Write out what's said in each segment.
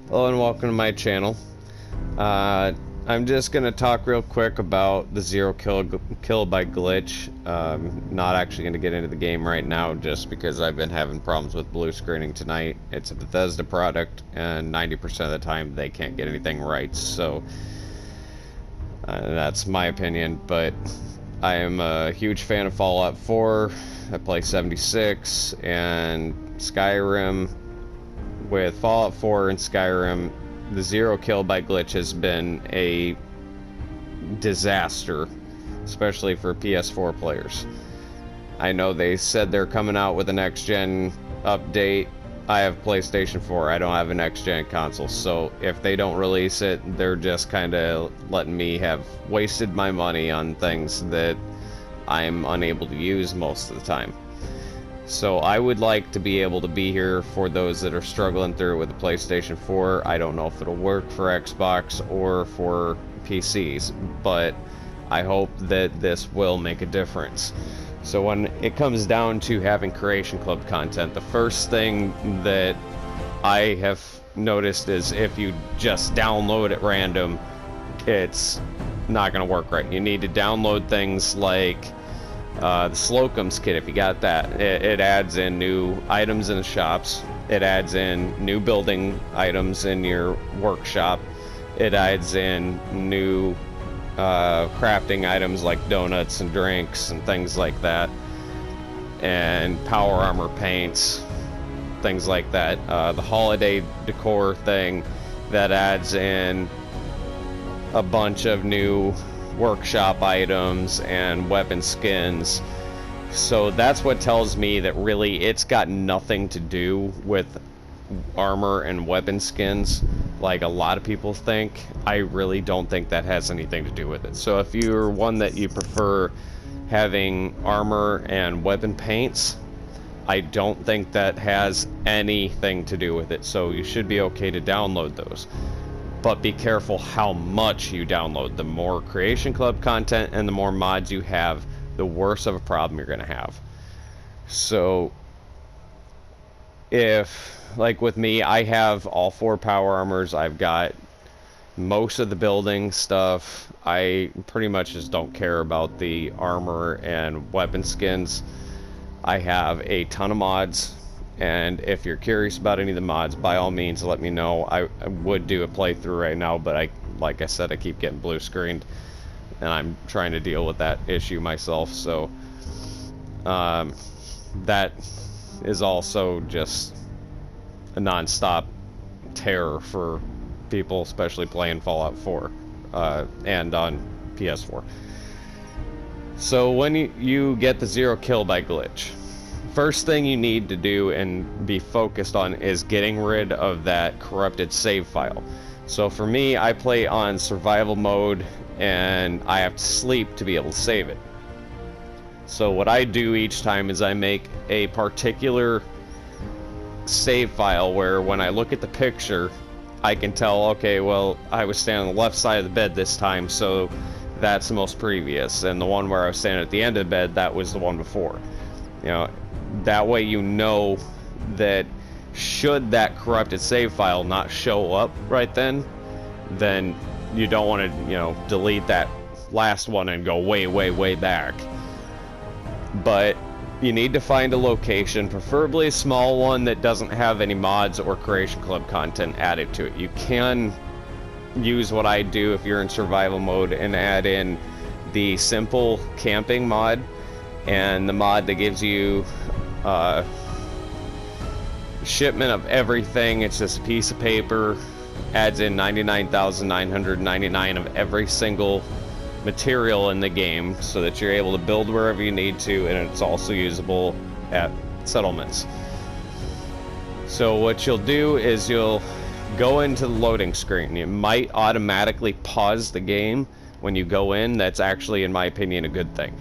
Hello and welcome to my channel. I'm just gonna talk real quick about the zero kill by glitch. Not actually gonna get into the game right now just because I've been having problems with blue screening tonight. It's a Bethesda product and 90% of the time they can't get anything right, so that's my opinion. But I am a huge fan of Fallout 4. I play 76 and Skyrim. With Fallout 4 and Skyrim, the zero kill by glitch has been a disaster, especially for PS4 players. I know they said they're coming out with a next-gen update. I have PlayStation 4. I don't have a next-gen console, so if they don't release it, they're just kind of letting me have wasted my money on things that I'm unable to use most of the time. So I would like to be able to be here for those that are struggling through with the PlayStation 4. I don't know if it'll work for Xbox or for PCs, but I hope that this will make a difference. So when it comes down to having Creation Club content, the first thing that I have noticed is if you just download at random, it's not going to work right. You need to download things like the Slocum's kit. If you got that, it adds in new items in the shops, it adds in new building items in your workshop, it adds in new crafting items like donuts and drinks and things like that, and power armor paints, things like that. The holiday decor thing, that adds in a bunch of new workshop items and weapon skins. So that's what tells me that really it's got nothing to do with armor and weapon skins like a lot of people think. I really don't think that has anything to do with it. So if you're one that you prefer having armor and weapon paints, I don't think that has anything to do with it, so you should be okay to download those. But be careful how much you download. The more Creation Club content and the more mods you have, the worse of a problem you're going to have. So if, like with me, I have all 4 power armors, I've got most of the building stuff. I pretty much just don't care about the armor and weapon skins. I have a ton of mods. And if you're curious about any of the mods, by all means let me know. I would do a playthrough right now, but like I said, I keep getting blue screened and I'm trying to deal with that issue myself. So that is also just a non-stop terror for people, especially playing Fallout 4 and on PS4. So when you get the zero kill by glitch, first thing you need to do and be focused on is getting rid of that corrupted save file. So for me, I play on survival mode and I have to sleep to be able to save it. So what I do each time is I make a particular save file where when I look at the picture, I can tell, okay, well, I was standing on the left side of the bed this time, so that's the most previous, and the one where I was standing at the end of the bed, that was the one before. You know, that way you know that should that corrupted save file not show up right then you don't want to, you know, delete that last one and go way back. But you need to find a location, preferably a small one that doesn't have any mods or Creation Club content added to it. You can use what I do if you're in survival mode and add in the simple camping mod and the mod that gives you shipment of everything. It's just a piece of paper, adds in 99,999 of every single material in the game so that you're able to build wherever you need to, and it's also usable at settlements. So what you'll do is you'll go into the loading screen. It might automatically pause the game when you go in. That's actually, in my opinion, a good thing,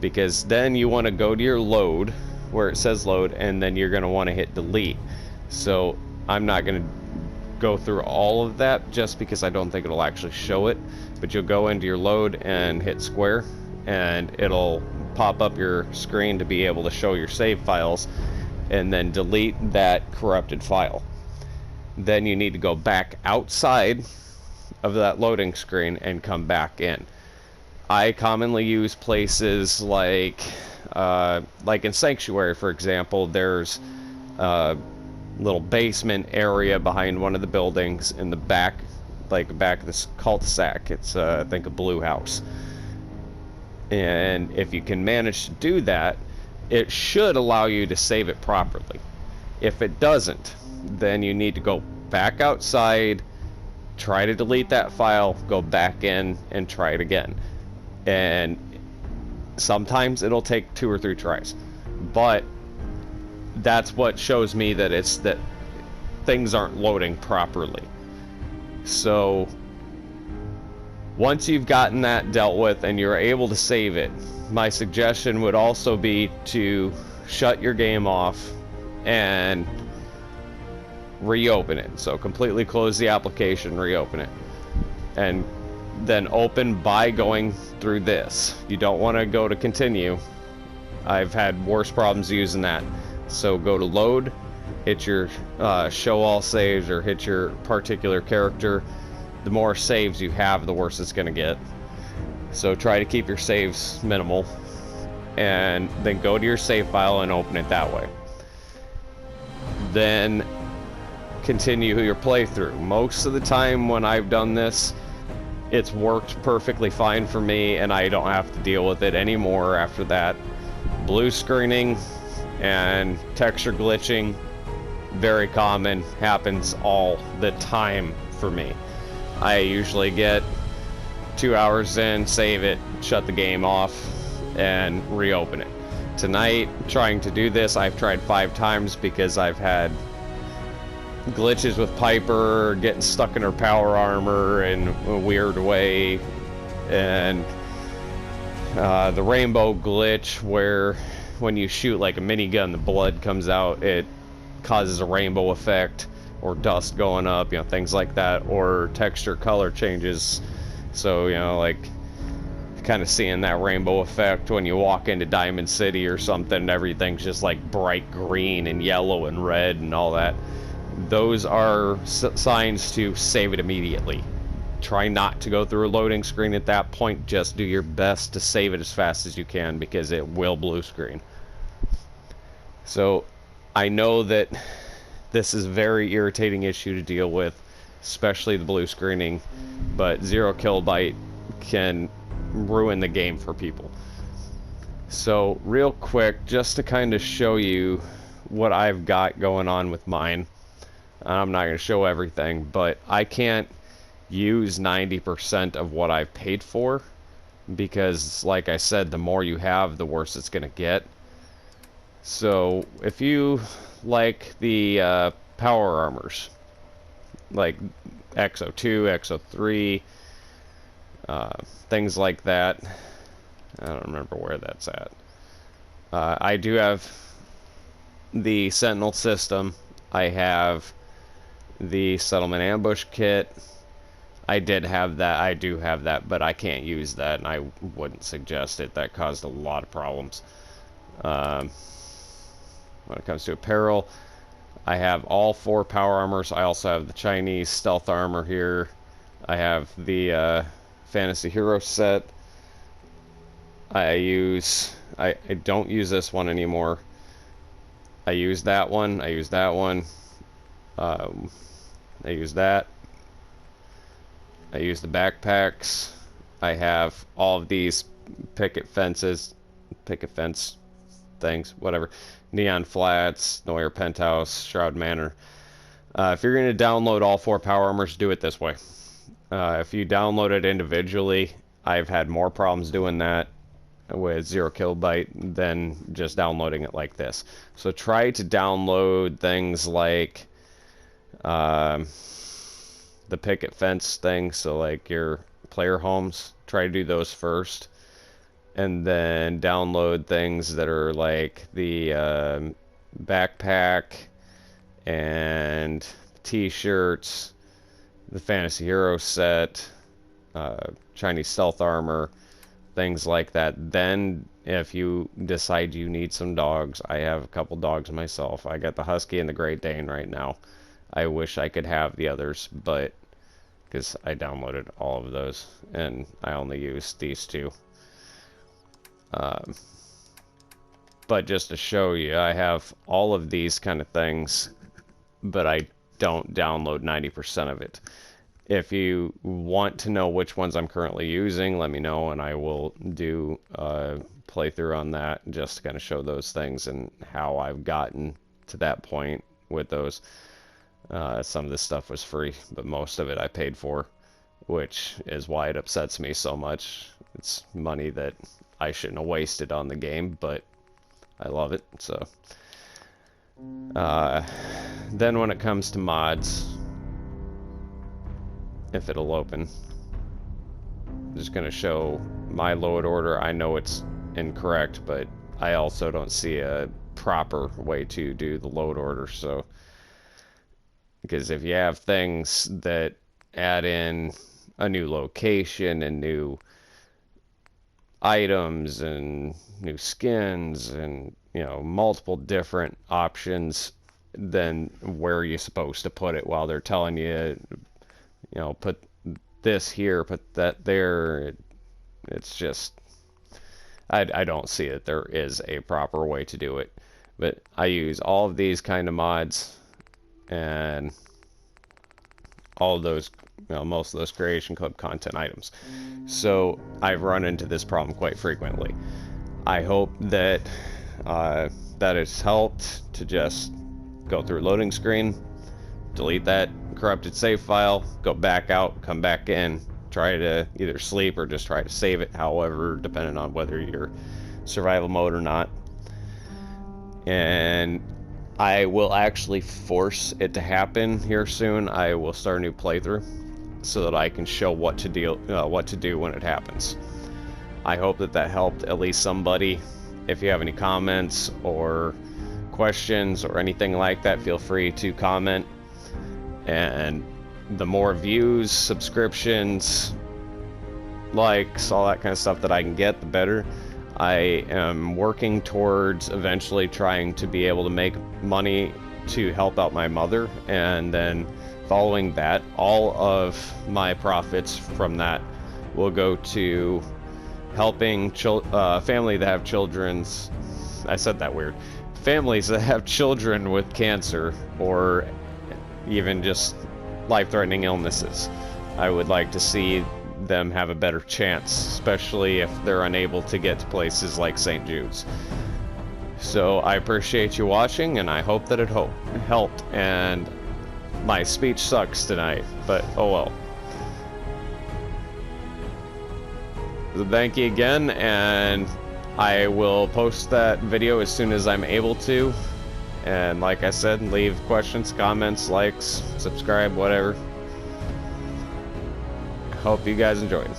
because then you want to go to your load where it says load, and then you're going to want to hit delete. So I'm not going to go through all of that just because I don't think it'll actually show it, but you'll go into your load and hit square and it'll pop up your screen to be able to show your save files, and then delete that corrupted file. then you need to go back outside of that loading screen and come back in. I commonly use places like in Sanctuary, for example. There's a little basement area behind one of the buildings in the back, like back of this cul-de-sac. It's I think a blue house. And if you can manage to do that, it should allow you to save it properly. If it doesn't, then you need to go back outside, try to delete that file, go back in, and try it again. And sometimes it'll take 2 or 3 tries, but that's what shows me that it's that things aren't loading properly. So once you've gotten that dealt with and you're able to save it, my suggestion would also be to shut your game off and reopen it. So completely close the application, reopen it, and then open by going through this. You don't want to go to continue. I've had worse problems using that. So go to load, hit your show all saves, or hit your particular character. The more saves you have, the worse it's going to get. So try to keep your saves minimal, and then go to your save file and open it that way. Then continue your playthrough. Most of the time when I've done this, it's worked perfectly fine for me, and I don't have to deal with it anymore after that. Blue screening and texture glitching, very common, happens all the time for me. I usually get 2 hours in, save it, shut the game off, and reopen it. Tonight, trying to do this, I've tried 5 times because I've had glitches with Piper, getting stuck in her power armor in a weird way, and the rainbow glitch where when you shoot like a minigun, the blood comes out, it causes a rainbow effect, or dust going up, things like that, or texture color changes. So, like kind of seeing that rainbow effect when you walk into Diamond City or something, everything's just like bright green and yellow and red and all that. Those are signs to save it immediately. Try not to go through a loading screen at that point. Just do your best to save it as fast as you can, because it will blue screen. So I know that this is a very irritating issue to deal with, especially the blue screening, but 0KBglitch can ruin the game for people. So real quick, just to kind of show you what I've got going on with mine. I'm not going to show everything, but I can't use 90% of what I've paid for, because like I said, the more you have, the worse it's going to get. So if you like the power armors, like XO2, XO3, things like that, I don't remember where that's at. I do have the Sentinel system. I have the Settlement Ambush Kit. I did have that. I do have that, but I can't use that, and I wouldn't suggest it. That caused a lot of problems. When it comes to apparel, I have all 4 power armors. I also have the Chinese stealth armor here. I have the Fantasy Hero set. I don't use this one anymore. I use that one. I use that one. I use that. I use the backpacks. I have all of these picket fence things, whatever. Neon Flats, Neuer Penthouse, Shroud Manor. If you're going to download all 4 power armors, do it this way. If you download it individually, I've had more problems doing that with 0KBglitch than just downloading it like this. So try to download things like the picket fence thing, so like your player homes, try to do those first, and then download things that are like the backpack and t-shirts, the Fantasy Hero set, Chinese stealth armor, things like that. Then if you decide you need some dogs, I have a couple dogs myself. I got the Husky and the Great Dane right now. I wish I could have the others, but because I downloaded all of those and I only used these two. But just to show you, I have all of these kind of things, but I don't download 90% of it. If you want to know which ones I'm currently using, let me know, and I will do a playthrough on that, just to kind of show those things and how I've gotten to that point with those. Some of this stuff was free, but most of it I paid for, which is why it upsets me so much. It's money that I shouldn't have wasted on the game, but I love it. So then when it comes to mods, if it'll open, I'm just gonna show my load order. I know it's incorrect, but I also don't see a proper way to do the load order. So because if you have things that add in a new location and new items and new skins and, you know, multiple different options, then where are you supposed to put it while they're telling you, you know, put this here, put that there? It's just, I don't see that there is a proper way to do it. But I use all of these kind of mods, and all of those, you know, most of those Creation Club content items. So I've run into this problem quite frequently. I hope that that has helped to just go through loading screen, delete that corrupted save file, go back out, come back in, try to either sleep or just try to save it, however, depending on whether you're survival mode or not. And I will actually force it to happen here soon. I will start a new playthrough so that I can show what to do when it happens. I hope that that helped at least somebody. If you have any comments or questions or anything like that, feel free to comment. And the more views, subscriptions, likes, all that kind of stuff that I can get, the better. I am working towards eventually trying to be able to make money to help out my mother, and then following that, all of my profits from that will go to helping family that have children's, I said that weird, families that have children with cancer or even just life-threatening illnesses. I would like to see them have a better chance, especially if they're unable to get to places like St. Jude's. So I appreciate you watching, and I hope that it helped. And my speech sucks tonight, but oh well. So thank you again, and I will post that video as soon as I'm able to. And like I said, leave questions, comments, likes, subscribe, whatever. Hope you guys enjoyed.